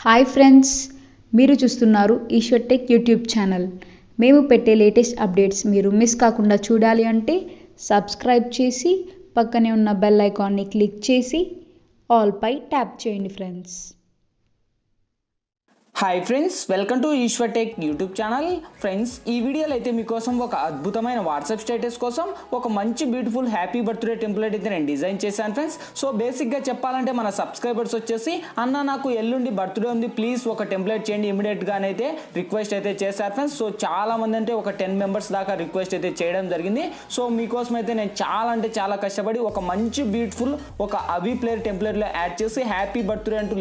Hi friends, మీరు చూస్తున్నారు Eshwar tech YouTube channel. మేము పెట్టే లేటెస్ట్ అప్డేట్స్ మీరు మిస్ కాకుండా చూడాలి అంటే సబ్స్క్రైబ్ చేసి పక్కనే ఉన్న బెల్ ఐకాన్ని క్లిక్ చేసి ఆల్ పై ట్యాప్ చేయండి friends. Hi friends, welcome to Eshwar tech YouTube channel. Friends, ఈ వీడియోలో అయితే మీకోసం ఒక అద్భుతమైన వాట్సాప్ స్టేటస్ కోసం ఒక మంచి బ్యూటిఫుల్ హ్యాపీ బర్త్డే టెంప్లెట్ అయితే నేను డిజైన్ చేశాను ఫ్రెండ్స్. సో బేసిక్గా చెప్పాలంటే మన సబ్స్క్రైబర్స్ వచ్చేసి అన్న నాకు ఎల్లుండి బర్త్డే ఉంది, ప్లీజ్ ఒక టెంప్లెట్ చేయండి ఇమీడియట్గా అయితే రిక్వెస్ట్ అయితే చేశారు ఫ్రెండ్స్. సో చాలా మంది అంటే ఒక 10 మెంబర్స్ దాకా రిక్వెస్ట్ అయితే చేయడం జరిగింది. సో మీకోసం అయితే నేను చాలా కష్టపడి ఒక మంచి బ్యూటిఫుల్ ఒక అవి ప్లేయర్ టెంప్లెట్లో యాడ్ చేసి హ్యాపీ బర్త్డే అంటూ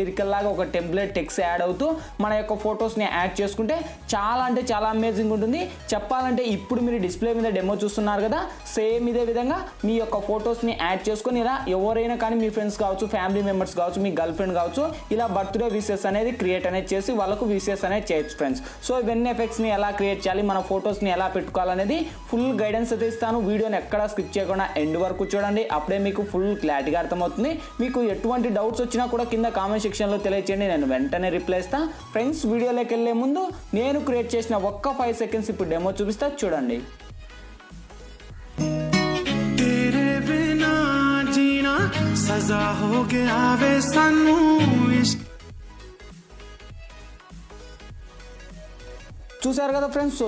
లిరికల్ లాగా ఒక టెంప్లెట్ టెక్స్ట్ యాడ్ అవుతూ మన యొక్క ఫొటోస్ని యాడ్ చేసుకుంటే చాలా అమేజింగ్ ఉంటుంది. చెప్పాలంటే ఇప్పుడు మీరు డిస్ప్లే మీద డెమో చూస్తున్నారు కదా, సేమ్ ఇదే విధంగా మీ యొక్క ఫొటోస్ని యాడ్ చేసుకొని ఇలా ఎవరైనా కానీ మీ ఫ్రెండ్స్ కావచ్చు, ఫ్యామిలీ మెంబర్స్ కావచ్చు, మీ గర్ల్ ఫ్రెండ్ కావచ్చు, ఇలా బర్త్డే విషెస్ అనేది క్రియేట్ అనేది చేసి వాళ్ళకు విషెస్ అనేది చేయొచ్చు ఫ్రెండ్స్. సో ఇవన్నీ ఎఫెక్ట్స్ని ఎలా క్రియేట్ చేయాలి, మన ఫొటోస్ని ఎలా పెట్టుకోవాలనేది ఫుల్ గైడెన్స్ అయితే ఇస్తాను. వీడియోని ఎక్కడా స్కిప్ చేయకుండా ఎండ్ వరకు చూడండి, అప్పుడే మీకు ఫుల్ క్లారిటీగా అర్థమవుతుంది. మీకు ఎటువంటి డౌట్స్ వచ్చినా కూడా కింద కామెంట్ సెక్షన్లో తెలియచేయండి, నేను వెంటనే రిప్లై ఇస్తా. ఫ్రెండ్స్, వీడియోలోకి వెళ్ళే ముందు నేను క్రియేట్ చేసిన ఒక్క 5 సెకండ్స్ ఇప్పుడు డెమో చూపిస్తా, చూడండి. సజా హో గయా వే సన్ను చూసారు కదా ఫ్రెండ్స్. సో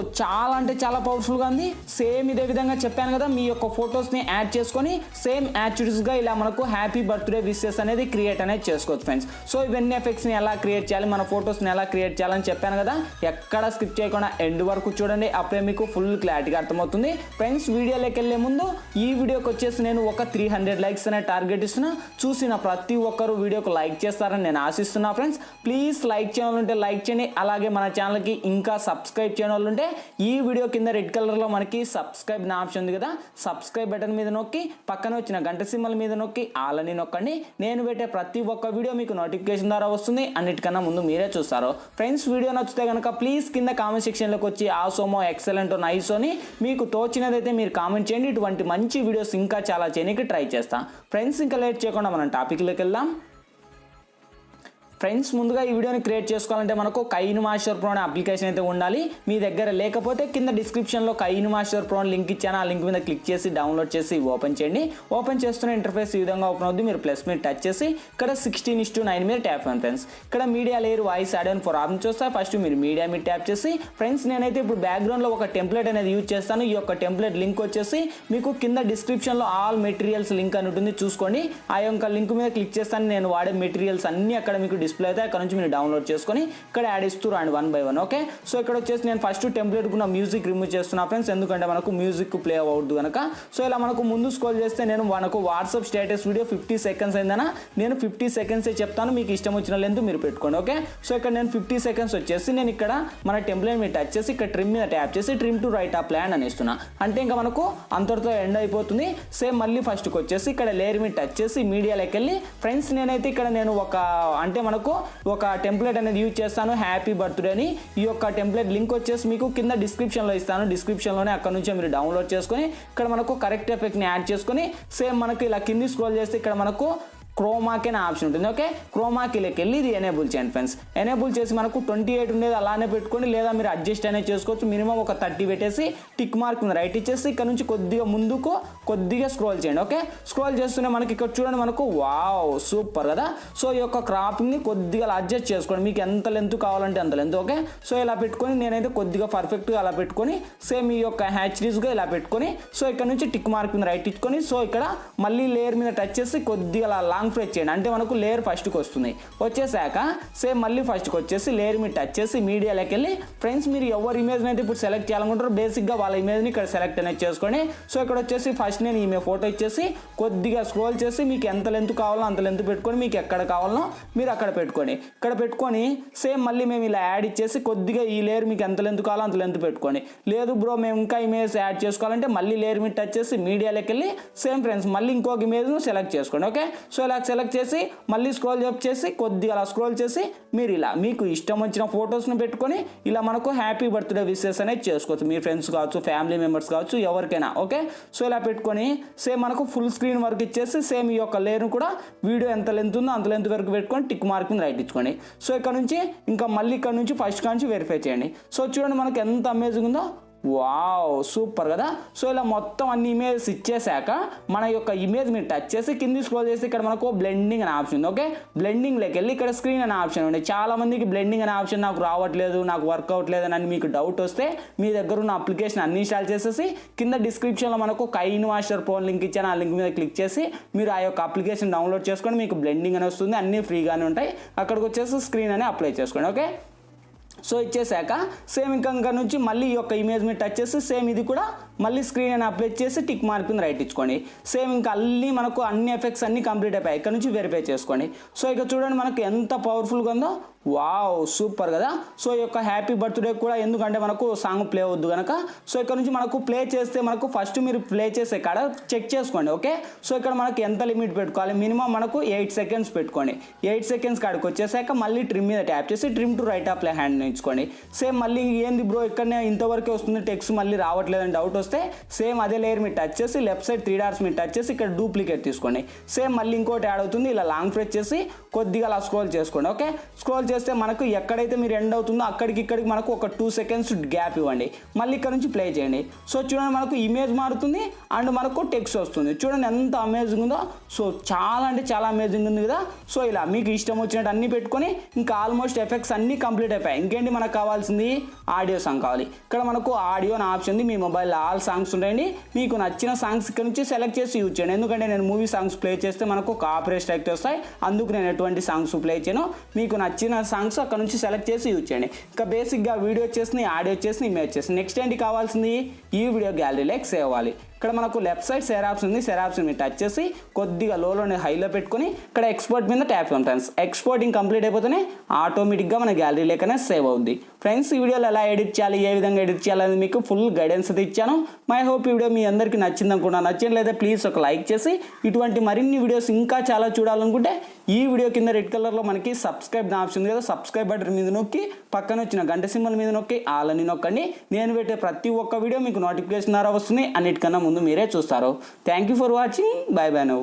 చాలా పవర్ఫుల్గా ఉంది. సేమ్ ఇదే విధంగా చెప్పాను కదా, మీ యొక్క ఫొటోస్ని యాడ్ చేసుకొని సేమ్ యాక్టివిటీస్గా ఇలా మనకు హ్యాపీ బర్త్డే విషెస్ అనేది క్రియేట్ అనేది చేసుకోవచ్చు ఫ్రెండ్స్. సో ఇవన్నీ ఎఫెక్ట్స్ని ఎలా క్రియేట్ చేయాలి, మన ఫొటోస్ని ఎలా క్రియేట్ చేయాలని చెప్పాను కదా, ఎక్కడ స్కిప్ చేయకుండా ఎండ్ వరకు చూడండి, అప్పుడే మీకు ఫుల్ క్లారిటీగా అర్థమవుతుంది. ఫ్రెండ్స్, వీడియోలోకి వెళ్ళే ముందు ఈ వీడియోకి వచ్చేసి నేను ఒక 300 లైక్స్ అనే టార్గెట్ ఇస్తున్నా. చూసిన ప్రతి ఒక్కరు వీడియోకి లైక్ చేస్తారని నేను ఆశిస్తున్నా ఫ్రెండ్స్. ప్లీజ్ లైక్ చేయాలంటే లైక్ చేయండి. అలాగే మన ఛానల్కి ఇంకా సబ్స్క్రైబ్ చేయని వాళ్ళు ఉంటే ఈ వీడియో కింద రెడ్ కలర్లో మనకి సబ్స్క్రైబ్ నా ఆప్షన్ ఉంది కదా, సబ్స్క్రైబ్ బటన్ మీద నొక్కి పక్కన వచ్చిన గంట సింబల్ మీద నొక్కి ఆల్ అని నొక్కండి. నేను పెట్టే ప్రతి ఒక్క వీడియో మీకు నోటిఫికేషన్ ద్వారా వస్తుంది, అన్నిటికన్నా ముందు మీరే చూస్తారు. ఫ్రెండ్స్, వీడియో నచ్చితే కనుక ప్లీజ్ కింద కామెంట్ సెక్షన్లోకి వచ్చి ఆసోమో, ఎక్సలెంట్, నైస్ అని మీకు తోచినదైతే మీరు కామెంట్ చేయండి. ఇటువంటి మంచి వీడియోస్ ఇంకా చాలా చేయడానికి ట్రై చేస్తాను. ఫ్రెండ్స్, ఇంకా లేట్ చేయకుండా మనం టాపిక్లోకి వెళ్దాం. ఫ్రెండ్స్, ముందుగా ఈ వీడియోని క్రియేట్ చేసుకోవాలంటే మనకు కైన్ మాస్టర్ ప్రో అనే అప్లికేషన్ అయితే ఉండాలి. మీ దగ్గర లేకపోతే కింద డిస్క్రిప్షన్లో కైన్ మాస్టర్ ప్రో లింక్ ఇచ్చాను, ఆ లింక్ మీద క్లిక్ చేసి డౌన్లోడ్ చేసి ఓపెన్ చేయండి. ఓపెన్ చేస్తున్న ఇంటర్ఫేస్ ఈ విధంగా ఓపెన్ అవుతుంది. మీరు ప్లస్ మీద టచ్ చేసి ఇక్కడ 16:9 మీద ట్యాప్ చేయండి ఫ్రెండ్స్. ఇక్కడ media layer voice add and for option చూస్తే ఫస్ట్ మీరు మీడియా మీద ట్యాప్ చేసి ఫ్రెండ్స్ నేనైతే ఇప్పుడు బ్యాక్గ్రౌండ్లో ఒక టెంప్లెట్ అనేది యూజ్ చేస్తాను. ఈ యొక్క టెంప్లెట్ లింక్ వచ్చేసి మీకు కింద డిస్క్రిప్షన్లో ఆల్ మెటీరియల్స్ లింక్ అని ఉంటుంది, చూసుకోండి. ఆ యొక్క లింక్ మీద క్లిక్ చేస్తాను. నేను వాడే మెటీరియల్స్ అన్ని అక్కడ మీకు డిస్ప్లే అయితే అక్కడ నుంచి మీరు డౌన్లోడ్ చేసుకొని ఇక్కడ యాడ్ ఇస్తూ రండి 1 by 1. ఓకే, సో ఇక్కడ వచ్చేసి నేను ఫస్ట్ టెంప్లెట్ ఉన్న మ్యూజిక్ రిమూవ్ చేస్తున్నా ఫ్రెండ్స్, ఎందుకంటే మనకు మ్యూజిక్ ప్లే అవ్వద్దు కనుక. సో ఇలా మనకు ముందు స్క్రోల్ చేస్తే నేను మనకు వాట్సాప్ స్టేటస్ వీడియో 50 సెకండ్స్ అయిందనా, నేను 50 సెకండ్సే చెప్తాను, మీకు ఇష్టం వచ్చిన లెంత్ మీరు పెట్టుకోండి. ఓకే, సో ఇక్కడ నేను 50 సెకండ్స్ వచ్చేసి నేను ఇక్కడ మన టెంప్లెట్ మీద టచ్ చేసి ఇక్కడ ట్రిమ్ మీద ట్యాప్ చేసి ట్రిమ్ టు రైట్ ఆ ప్లాన్ అని ఇస్తున్నా. అంటే ఇంకా మనకు అంతటితో ఎండ్ అయిపోతుంది. సేమ్ మళ్ళీ ఫస్ట్కి వచ్చేసి ఇక్కడ లేయర్ మీద టచ్ చేసి మీడియాలోకి వెళ్ళి ఫ్రెండ్స్ నేనైతే ఇక్కడ నేను అంటే మనకు ఒక టెంప్లెట్ అనేది యూజ్ చేస్తాను, హ్యాపీ బర్త్డే అని. ఈ యొక్క టెంప్లెట్ లింక్ వచ్చేసి మీకు కింద డిస్క్రిప్షన్లో ఇస్తాను, డిస్క్రిప్షన్లోనే అక్కడ నుంచే మీరు డౌన్లోడ్ చేసుకొని ఇక్కడ మనకు కరెక్ట్ ఎఫెక్ట్ని యాడ్ చేసుకొని సేమ్ మనకి ఇలా కింది స్క్రోల్ చేస్తే ఇక్కడ మనకు క్రోమాకి అనే ఆప్షన్ ఉంటుంది. ఓకే, క్రోమాకిలోకి వెళ్ళి ఇది ఎనేబుల్ చేయండి ఫ్రెండ్స్. ఎనేబుల్ చేసి మనకు 28 ఉండేది అలానే పెట్టుకోండి, లేదా మీరు అడ్జస్ట్ అనేది చేసుకోవచ్చు. మినిమం ఒక 30 పెట్టేసి టిక్ మార్క్ మీద రైట్ ఇచ్చేసి ఇక్కడ నుంచి కొద్దిగా ముందుకు కొద్దిగా స్క్రోల్ చేయండి. ఓకే, స్క్రోల్ చేస్తూనే మనకి ఇక్కడ చూడండి మనకు వావ్ సూపర్ కదా. సో ఈ యొక్క క్రాపింగ్ని కొద్దిగా అడ్జస్ట్ చేసుకోండి, మీకు ఎంత లెంత్ కావాలంటే అంత లెంత్. ఓకే, సో ఇలా పెట్టుకొని నేనైతే కొద్దిగా పర్ఫెక్ట్గా అలా పెట్టుకొని సేమ్ ఈ యొక్క హ్యాచరీస్గా ఇలా పెట్టుకొని సో ఇక్కడ నుంచి టిక్ మార్క్ మీద రైట్ ఇచ్చుకొని సో ఇక్కడ మళ్ళీ లేయర్ మీద టచ్ చేసి కొద్దిగా అలా ప్రెస్ చేయండి, అంటే మనకు లేయర్ ఫస్ట్కి వస్తుంది. వచ్చేసాక సేమ్ మళ్ళీ ఫస్ట్కి వచ్చేసి లేయర్ మీద టచ్ చేసి మీడియాలోకి వెళ్ళి ఫ్రెండ్స్ మీరు ఎవరి ఇమేజ్ని అయితే ఇప్పుడు సెలెక్ట్ చేయాలనుకుంటారో బేసిక్గా వాళ్ళ ఇమేజ్ని ఇక్కడ సెలెక్ట్ అనేది చేసుకోండి. సో ఇక్కడ వచ్చేసి ఫస్ట్ నేను ఈమె ఫోటో ఇచ్చేసి కొద్దిగా స్క్రోల్ చేసి మీకు ఎంత లెంత్ కావాలో అంత లెంత్ పెట్టుకొని మీకు ఎక్కడ కావాలో మీరు అక్కడ పెట్టుకోండి. ఇక్కడ పెట్టుకొని సేమ్ మళ్ళీ మేము ఇలా యాడ్ ఇచ్చేసి కొద్దిగా ఈ లేయర్ మీకు ఎంత లెంత్ కావాలో అంత లెంత్ పెట్టుకోండి. లేదు బ్రో మేము ఇంకా ఇమేజ్ యాడ్ చేసుకోవాలంటే మళ్ళీ లేయర్ మీద టచ్ చేసి మీడియాలోకి వెళ్ళి సేమ్ ఫ్రెండ్స్ మళ్ళీ ఇంకొక ఇమేజ్ను సెలెక్ట్ చేసుకోండి. ఓకే, సో ఇలా ఇలా సెలెక్ట్ చేసి మళ్ళీ స్క్రోల్ చేసి కొద్దిగా అలా స్క్రోల్ చేసి మీరు ఇలా మీకు ఇష్టం వచ్చిన ఫొటోస్ని పెట్టుకొని ఇలా మనకు హ్యాపీ బర్త్డే విషెస్ అనేది చేసుకోవచ్చు. మీ ఫ్రెండ్స్ కావచ్చు, ఫ్యామిలీ మెంబర్స్ కావచ్చు, ఎవరికైనా. ఓకే, సో ఇలా పెట్టుకొని సేమ్ మనకు ఫుల్ స్క్రీన్ వరకు ఇచ్చేసి సేమ్ ఈ యొక్క లేయర్ను కూడా వీడియో ఎంత లెంత్ ఉందో అంత లెంత్ వరకు పెట్టుకొని టిక్ మార్క్ మీద రైట్ ఇచ్చుకోండి. సో ఇక్కడ నుంచి ఇంకా మళ్ళీ ఇక్కడ నుంచి ఫస్ట్ నుంచి వెరిఫై చేయండి. సో చూడండి మనకు ఎంత అమేజింగ్ ఉందో. వావ్, సూపర్ కదా. సో ఇలా మొత్తం అన్ని ఇమేజెస్ ఇచ్చేసాక మన యొక్క ఇమేజ్ మీరు టచ్ చేసి కింది స్క్రోల్ చేసి ఇక్కడ మనకు బ్లెండింగ్ అనే ఆప్షన్ ఉంది. ఓకే, బ్లెండింగ్లోకి వెళ్ళి ఇక్కడ స్క్రీన్ అనే ఆప్షన్ ఉంది. చాలా మందికి బ్లెండింగ్ అనే ఆప్షన్ నాకు రావట్లేదు, నాకు వర్క్ అవ్వట్లేదు అని మీకు డౌట్ వస్తే మీ దగ్గర ఉన్న అప్లికేషన్ అన్ని ఇన్స్టాల్ చేసేసి కింద డిస్క్రిప్షన్లో మనకు కైన్ మాస్టర్ ప్రో లింక్ ఇచ్చాను. ఆ లింక్ మీద క్లిక్ చేసి మీరు ఆ యొక్క అప్లికేషన్ డౌన్లోడ్ చేసుకొని మీకు బ్లెండింగ్ అని వస్తుంది. అన్నీ ఫ్రీగానే ఉంటాయి. అక్కడికి వచ్చేసి స్క్రీన్ అని అప్లై చేసుకోండి. ఓకే, సో ఇచ్చేసాక సేమ్ ఇంకా నుంచి మళ్ళీ ఈ యొక్క ఇమేజ్ మీద టచ్ చేసి సేమ్ ఇది కూడా మళ్ళీ స్క్రీన్ అని అప్లై చేసి టిక్ మార్క్ మీద రైట్ ఇచ్చుకోండి. సేమ్ ఇంకా అన్నీ మనకు అన్ని ఎఫెక్ట్స్ అన్నీ కంప్లీట్ అయిపోయాయి. ఇక్కడ నుంచి వెరిఫై చేసుకోండి. సో ఇక చూడండి మనకు ఎంత పవర్ఫుల్గా ఉందో. వావ్, సూపర్ కదా. సో ఈ యొక్క హ్యాపీ బర్త్డే కూడా ఎందుకంటే మనకు సాంగ్ ప్లే అవుద్దు కనుక సో ఇక్కడ నుంచి మనకు ప్లే చేస్తే మనకు ఫస్ట్ మీరు ప్లే చేసే కాడ చెక్ చేసుకోండి. ఓకే, సో ఇక్కడ మనకు ఎంత లిమిట్ పెట్టుకోవాలి, మినిమం మనకు 8 సెకండ్స్ పెట్టుకోండి. 8 సెకండ్స్ కాడికి వచ్చేసాక మళ్ళీ ట్రిమ్ మీద ట్యాప్ చేసి trim to right apply hand ఇచ్చుకోండి. సేమ్ మళ్ళీ ఏంది బ్రో ఇక్కడనే ఇంతవరకే వస్తుంది టెక్స్ట్ మళ్ళీ రావట్లేదని డౌట్ వస్తే సేమ్ అదే లేయర్ మీరు టచ్ చేసి లెఫ్ట్ సైడ్ 3 డాట్స్ మీరు టచ్ చేసి ఇక్కడ డూప్లికేట్ తీసుకోండి. సేమ్ మళ్ళీ ఇంకోటి యాడ్ అవుతుంది. ఇలా లాంగ్ ప్రెస్ చేసి కొద్దిగా అలా స్క్రోల్ చేసుకోండి. ఓకే, స్క్రోల్ చేస్తే మనకు ఎక్కడైతే మీరు ఎండ్ అవుతుందో అక్కడికి ఇక్కడికి మనకు ఒక 2 సెకండ్స్ గ్యాప్ ఇవ్వండి. మళ్ళీ ఇక్కడ నుంచి ప్లే చేయండి. సో చూడండి మనకు ఇమేజ్ మారుతుంది అండ్ మనకు టెక్స్ట్ వస్తుంది. చూడండి ఎంత అమేజింగ్ ఉందో. సో చాలా అంటే చాలా అమేజింగ్ ఉంది కదా. సో ఇలా మీకు ఇష్టం వచ్చినట్టు అన్నీ పెట్టుకొని ఇంకా ఆల్మోస్ట్ ఎఫెక్ట్స్ అన్నీ కంప్లీట్ అయిపోయాయి. ఇంకేంటి మనకు కావాల్సింది ఆడియో సాంగ్ కావాలి. ఇక్కడ మనకు ఆడియో అని ఆప్షన్ ఉంది. మీ మొబైల్లో ఆల్ సాంగ్స్ ఉంటాయండి. మీకు నచ్చిన సాంగ్స్ ఇక్కడ నుంచి సెలెక్ట్ చేసి యూజ్ చేయండి. ఎందుకంటే నేను మూవీ సాంగ్స్ ప్లే చేస్తే మనకు కాపీరైట్ స్ట్రైక్ వస్తాయి. అందుకు నేను ఎటువంటి సాంగ్స్ ప్లే చేయను. మీకు నచ్చిన సాంగ్స్ అక్కడ నుంచి సెలెక్ట్ చేసి యూజ్ చేయండి. ఇంకా బేసిక్గా వీడియో వచ్చేసి ఆడియో వచ్చేసి ఇమేజ్ వచ్చేసి నెక్స్ట్ ఏంటి కావాల్సింది ఈ వీడియో గ్యాలరీలోకి సేవ్ అవ్వాలి. ఇక్కడ మనకు లెఫ్ట్ సైడ్ షేర్ ఆప్షన్ ఉంది. షేర్ ఆప్షన్ మీద టచ్ చేసి కొద్దిగా లోలోనే హైలో పెట్టుకొని ఇక్కడ ఎక్స్పోర్ట్ మీద ట్యాప్ చేయండి ఫ్రెండ్స్. ఎక్స్పోర్టింగ్ కంప్లీట్ అయిపోతేనే ఆటోమేటిక్గా మన గ్యాలరీ లేకనే సేవ్ అవుద్ది. ఫ్రెండ్స్ ఈ వీడియోలో ఎలా ఎడిట్ చేయాలి, ఏ విధంగా ఎడిట్ చేయాలని మీకు ఫుల్ గైడెన్స్ అయితే ఇచ్చాను. మై హోప్ ఈ వీడియో మీ అందరికీ నచ్చింది అనుకున్నా. నచ్చట్లయితే ప్లీజ్ ఒక లైక్ చేసి ఇటువంటి మరిన్ని వీడియోస్ ఇంకా చాలా చూడాలనుకుంటే ఈ వీడియో కింద రెడ్ కలర్లో మనకి సబ్స్క్రైబ్ ఆప్షన్ ఉంది కదా, సబ్స్క్రైబ్ బటన్ మీద నొక్కి పక్కన వచ్చిన గంట సింబల్ మీద నొక్కి ఆల్ అని నొక్కండి. నేను పెట్టే ప్రతి ఒక్క వీడియో మీకు నోటిఫికేషన్ ద్వారా వస్తుంది. అన్నిటికన్నా ముందు మీరే చూస్తారు. Thank you for watching. By by now.